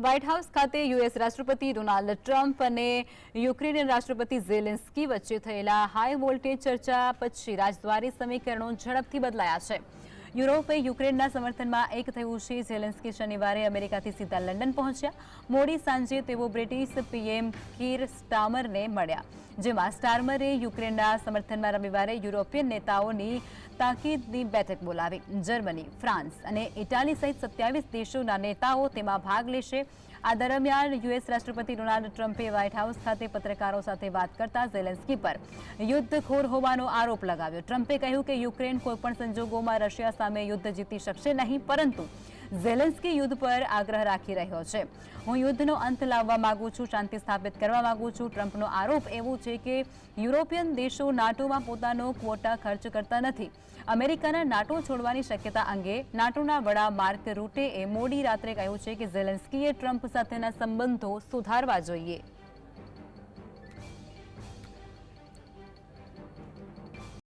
White house ખાતે US રાષ્ટ્રપતિ Donald Trump અને યુક્રેનિયન રાષ્ટ્રપતિ ઝેલેન્સ્કી વચ્ચે થયેલા હાઈ વોલ્ટેજ ચર્ચા પછી રાજદ્વારી સમીકરણો ઝડપથી બદલાયા છે। યુરોપે યુક્રેનના સમર્થનમાં એક થયું છે। ઝેલેન્સ્કી શનિવારે અમેરિકાથી સીધા લંડન પહોંચ્યા। મોડી સાંજે તેઓ બ્રિટિશ પીએમ કીર સ્ટારમરને મળ્યા, જેમાં સ્ટારમરે યુક્રેનના સમર્થનમાં રવિવારે યુરોપિયન નેતાઓની તાકીદની બેઠક બોલાવી। જર્મની, ફ્રાન્સ અને ઇટાલી સહિત 27 દેશોના નેતાઓ તેમાં ભાગ લેશે। આ દરમિયાન યુએસ રાષ્ટ્રપતિ ડોનાલ્ડ ટ્રમ્પે વ્હાઇટ હાઉસ ખાતે પત્રકારો સાથે વાત કરતા ઝેલેન્સ્કી પર યુદ્ધખોર હોવાનો આરોપ લગાવ્યો। ટ્રમ્પે કહ્યું કે યુક્રેન કોઈપણ સંજોગોમાં રશિયા સામે યુદ્ધ જીતી શકશે નહીં, પરંતુ ઝેલેન્સ્કી યુદ્ધ પર આગ્રહ રાખી રહ્યો છે। હું યુદ્ધનો અંત લાવવા માંગુ છું, શાંતિ સ્થાપિત કરવા માંગુ છું। ટ્રમ્પનો આરોપ એવો છે કે યુરોપિયન દેશો નાટોમાં પોતાનો ક્વોટા ખર્ચ કરતા નથી। અમેરિકાના નાટો છોડવાની શક્યતા અંગે નાટોના વડા માર્ક રૂટેએ મોડી રાત્રે કહ્યું છે કે ઝેલેન્સ્કીએ ટ્રમ્પ સાથેના સંબંધો સુધારવા જોઈએ।